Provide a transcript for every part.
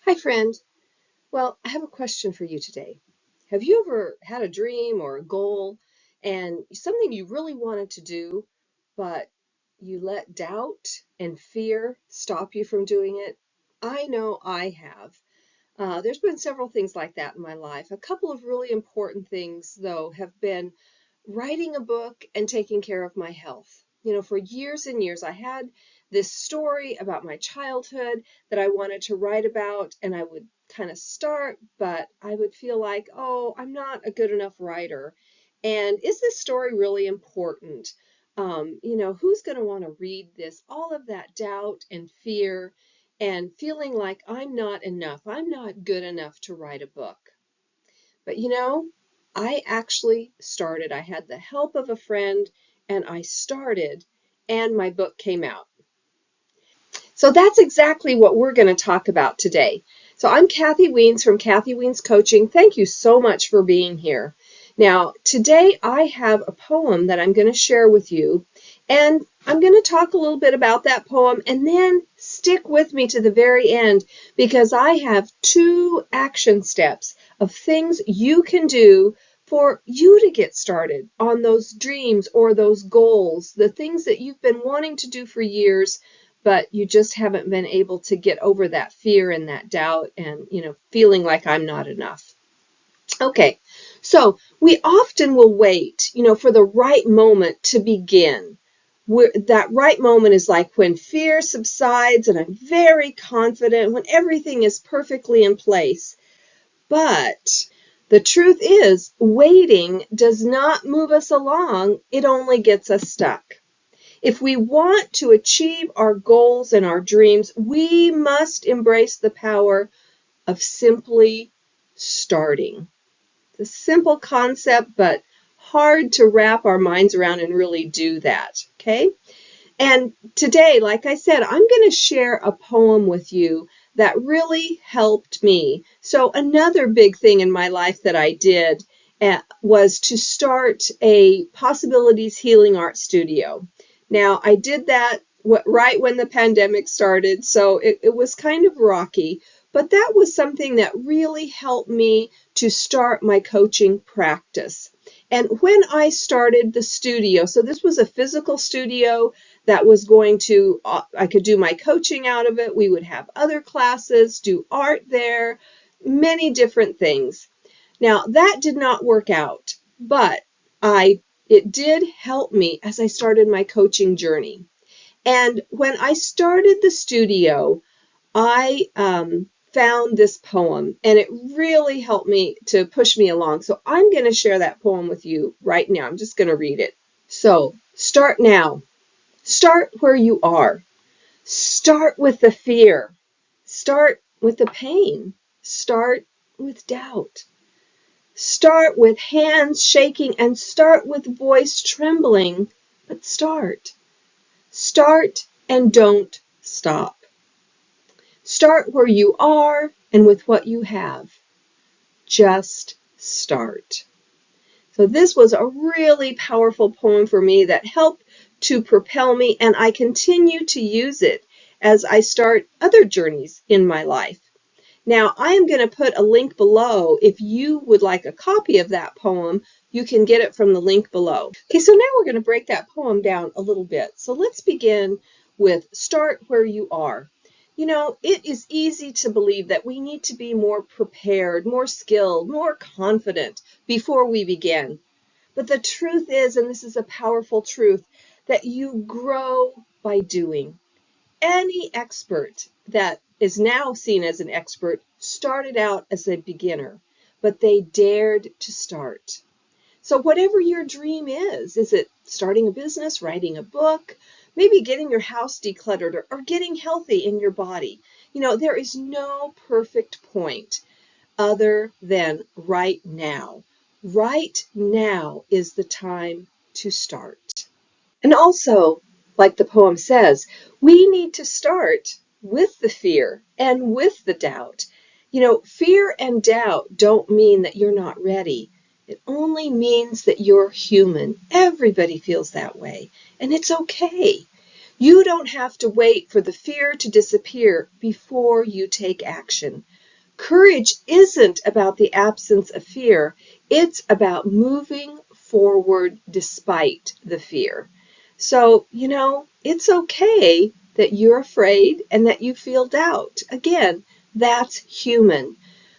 Hi, friend. Well, I have a question for you today. Have you ever had a dream or a goal and something you really wanted to do, but you let doubt and fear stop you from doing it? I know I have. There's been several things like that in my life. A couple of really important things, though, have been writing a book and taking care of my health. For years and years, I had this story about my childhood that I wanted to write about, and I would kind of start, but I would feel like, oh, I'm not a good enough writer. And is this story really important? Who's going to want to read this? All of that doubt and fear and feeling like I'm not enough. I'm not good enough to write a book. But I actually started. I had the help of a friend and I started, and my book came out. So that's exactly what we're going to talk about today. So I'm Kathy Weens from Kathy Weens Coaching. Thank you so much for being here. Now, today I have a poem that I'm going to share with you, and I'm going to talk a little bit about that poem, and then stick with me to the very end because I have 2 action steps of things you can do for you to get started on those dreams or those goals, the things that you've been wanting to do for years, but you just haven't been able to get over that fear and that doubt and, feeling like I'm not enough. Okay, so we often will wait, for the right moment to begin. That right moment is like when fear subsides and I'm very confident, when everything is perfectly in place. But the truth is, waiting does not move us along, it only gets us stuck. If we want to achieve our goals and our dreams, we must embrace the power of simply starting. It's a simple concept, but hard to wrap our minds around and really do that, okay? And today, like I said, I'm going to share a poem with you that really helped me. So another big thing in my life that I did was to start a Possibilities Healing Art Studio. Now, I did that right when the pandemic started, so it was kind of rocky, but that was something that really helped me to start my coaching practice. And when I started the studio, so this was a physical studio that was going to, I could do my coaching out of it. We would have other classes, do art there, many different things. Now, that did not work out, but it did help me as I started my coaching journey. And when I started the studio, I found this poem, and it really helped me to push me along. So I'm going to share that poem with you right now. I'm just going to read it. So, start now. Start where you are. Start with the fear. Start with the pain. Start with doubt. Start with hands shaking and start with voice trembling, but start. Start and don't stop. Start where you are and with what you have. Just start. So this was a really powerful poem for me that helped to propel me, and I continue to use it as I start other journeys in my life. Now, I am going to put a link below. If you would like a copy of that poem, you can get it from the link below. Okay, so now we're going to break that poem down a little bit. So let's begin with start where you are. It is easy to believe that we need to be more prepared, more skilled, more confident before we begin. But the truth is, and this is a powerful truth, that you grow by doing. Any expert that is now seen as an expert started out as a beginner, but they dared to start. So whatever your dream is it starting a business, writing a book, maybe getting your house decluttered or getting healthy in your body? There is no perfect point other than right now. Right now is the time to start. And also, like the poem says, we need to start with the fear and with the doubt. Fear and doubt don't mean that you're not ready. It only means that you're human. Everybody feels that way, and it's okay. You don't have to wait for the fear to disappear before you take action. Courage isn't about the absence of fear. It's about moving forward despite the fear. So, it's okay that you're afraid and that you feel doubt. Again, that's human.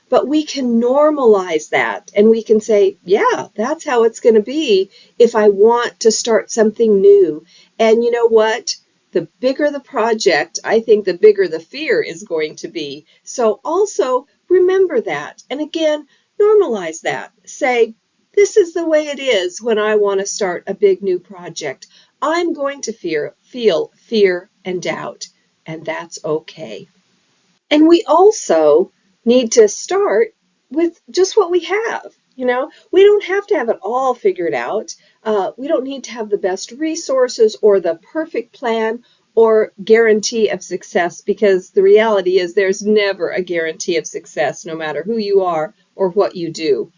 But we can normalize that and we can say, yeah, that's how it's going to be if I want to start something new. And you know what? The bigger the project, I think the bigger the fear is going to be. So also remember that. And again, normalize that. Say, this is the way it is when I want to start a big new project. I'm going to feel fear and doubt, and that's okay. And we also need to start with just what we have. We don't have to have it all figured out. We don't need to have the best resources or the perfect plan or guarantee of success, because the reality is there's never a guarantee of success, no matter who you are or what you do.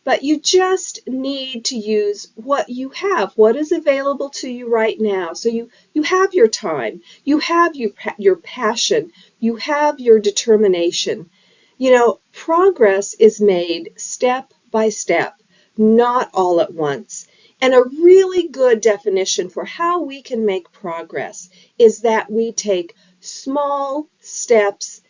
But you just need to use what you have, what is available to you right now. So you have your time, you have your passion, you have your determination. Progress is made step by step, not all at once. And a really good definition for how we can make progress is that we take small steps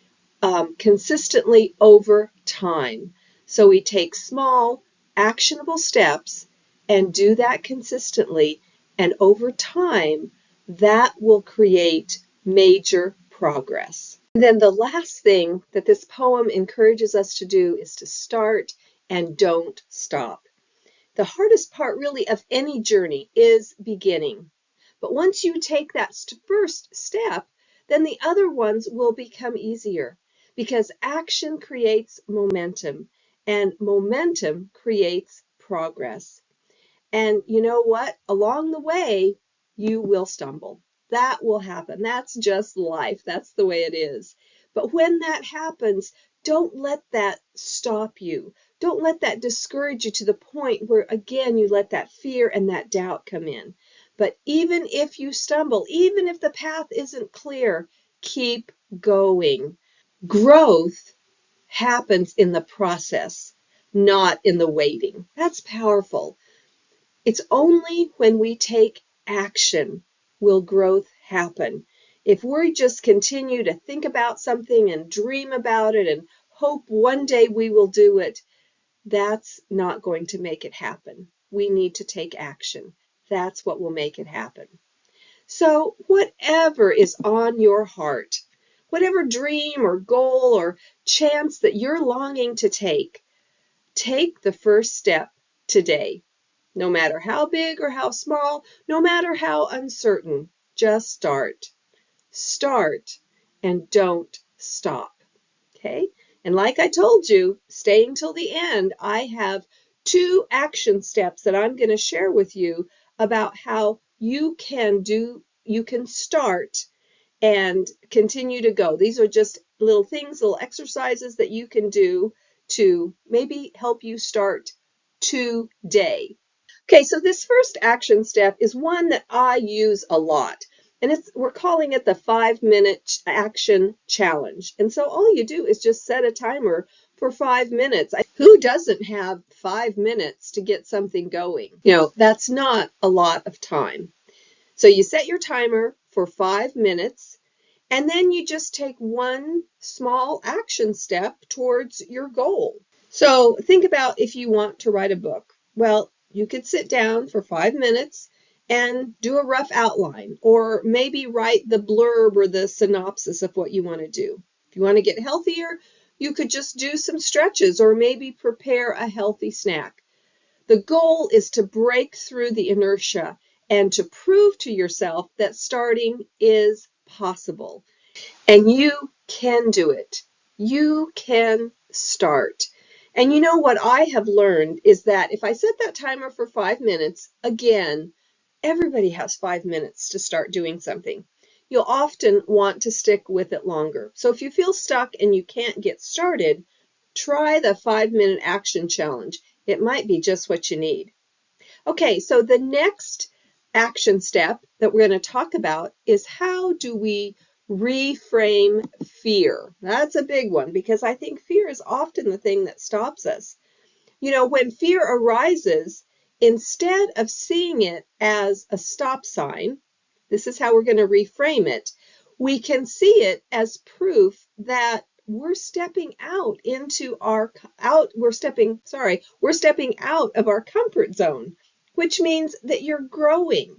consistently over time. So we take small, actionable steps and do that consistently, and over time, that will create major progress. And then the last thing that this poem encourages us to do is to start and don't stop. The hardest part really of any journey is beginning. But once you take that first step, then the other ones will become easier, because action creates momentum and momentum creates progress. And you know what? Along the way, you will stumble. That will happen. That's just life. That's the way it is. But when that happens, don't let that stop you. Don't let that discourage you to the point where, again, you let that fear and that doubt come in. But even if you stumble, even if the path isn't clear, keep going. Growth happens in the process, not in the waiting. That's powerful. It's only when we take action will growth happen. If we just continue to think about something and dream about it and hope one day we will do it, that's not going to make it happen. We need to take action. That's what will make it happen. So whatever is on your heart, whatever dream or goal or chance that you're longing to take the first step today. No matter how big or how small, no matter how uncertain, just start. Start and don't stop. Okay? And like I told you, staying till the end, I have 2 action steps that I'm going to share with you about how you can start and continue to go. These are just little things, little exercises that you can do to maybe help you start today. Okay, so this first action step is one that I use a lot, and we're calling it the 5-minute action challenge. And so all you do is just set a timer for 5 minutes. Who doesn't have 5 minutes to get something going? That's not a lot of time. So you set your timer for 5 minutes, and then you just take one small action step towards your goal. So think about if you want to write a book. Well, you could sit down for 5 minutes and do a rough outline, or maybe write the blurb or the synopsis of what you want to do. If you want to get healthier, you could just do some stretches or maybe prepare a healthy snack. The goal is to break through the inertia and to prove to yourself that starting is possible. And you can do it. You can start. And you know what I have learned is that if I set that timer for 5 minutes, again, everybody has 5 minutes to start doing something. You'll often want to stick with it longer. So if you feel stuck and you can't get started, try the 5-minute action challenge. It might be just what you need. Okay, so the next action step that we're going to talk about is how do we reframe fear? That's a big one because I think fear is often the thing that stops us. You know, when fear arises, instead of seeing it as a stop sign, this is how we're going to reframe it. We can see it as proof that we're stepping out into we're stepping out of our comfort zone, which means that you're growing.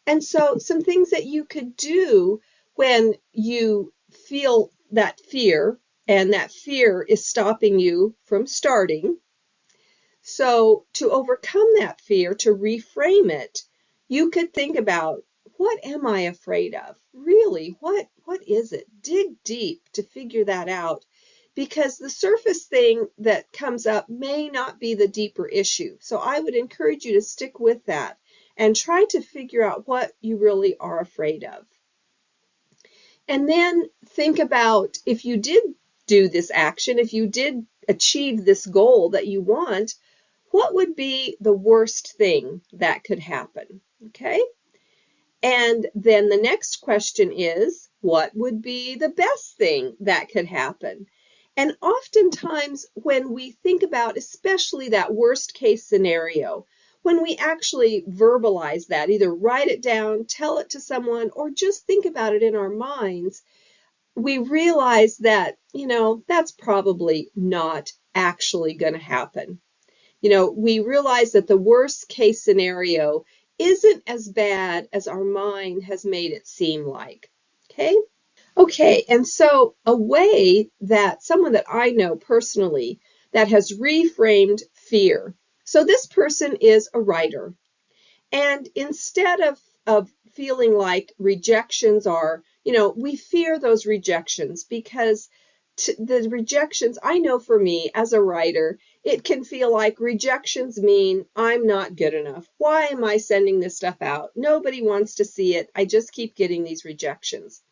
And so some things that you could do when you feel that fear and that fear is stopping you from starting. So to overcome that fear, to reframe it, you could think about, what am I afraid of? Really, what is it? Dig deep to figure that out, because the surface thing that comes up may not be the deeper issue. So I would encourage you to stick with that and try to figure out what you really are afraid of. And then think about, if you did do this action, if you did achieve this goal that you want, what would be the worst thing that could happen? Okay. And then the next question is, what would be the best thing that could happen? And oftentimes when we think about, especially that worst case scenario, when we actually verbalize that, either write it down, tell it to someone, or just think about it in our minds, we realize that, that's probably not actually going to happen. We realize that the worst case scenario isn't as bad as our mind has made it seem like. Okay? Okay, and so a way that someone that I know personally that has reframed fear. So this person is a writer. And instead of feeling like rejections are, we fear those rejections because the rejections, I know for me as a writer, it can feel like rejections mean I'm not good enough. Why am I sending this stuff out? Nobody wants to see it. I just keep getting these rejections.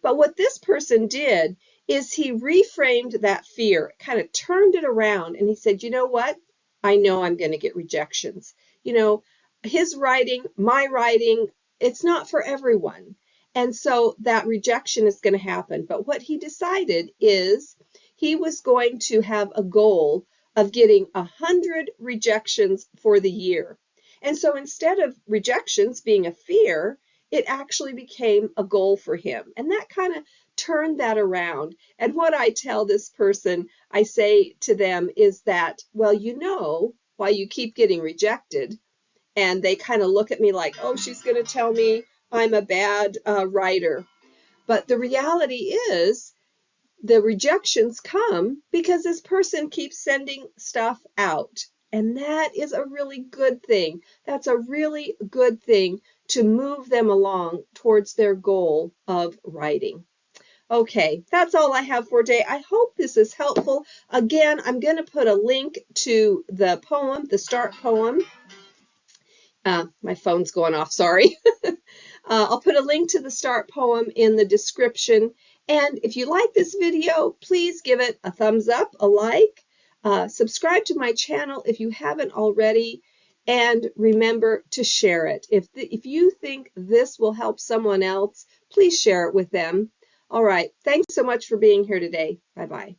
But what this person did is he reframed that fear, kind of turned it around, and he said, you know what? I know I'm going to get rejections. His writing, my writing, it's not for everyone. And so that rejection is going to happen. But what he decided is he was going to have a goal of getting 100 rejections for the year. And so instead of rejections being a fear, it actually became a goal for him. And that kind of turned that around. And what I tell this person, I say to them is that, well, why you keep getting rejected. And they kind of look at me like, oh, she's going to tell me I'm a bad writer. But the reality is, the rejections come because this person keeps sending stuff out. And that is a really good thing. That's a really good thing to move them along towards their goal of writing. Okay, that's all I have for today. I hope this is helpful. Again, I'm going to put a link to the poem, the start poem. My phone's going off, sorry. I'll put a link to the start poem in the description. And if you like this video, please give it a thumbs up, a like, subscribe to my channel if you haven't already, and remember to share it. If you think this will help someone else, please share it with them. All right, thanks so much for being here today. Bye-bye.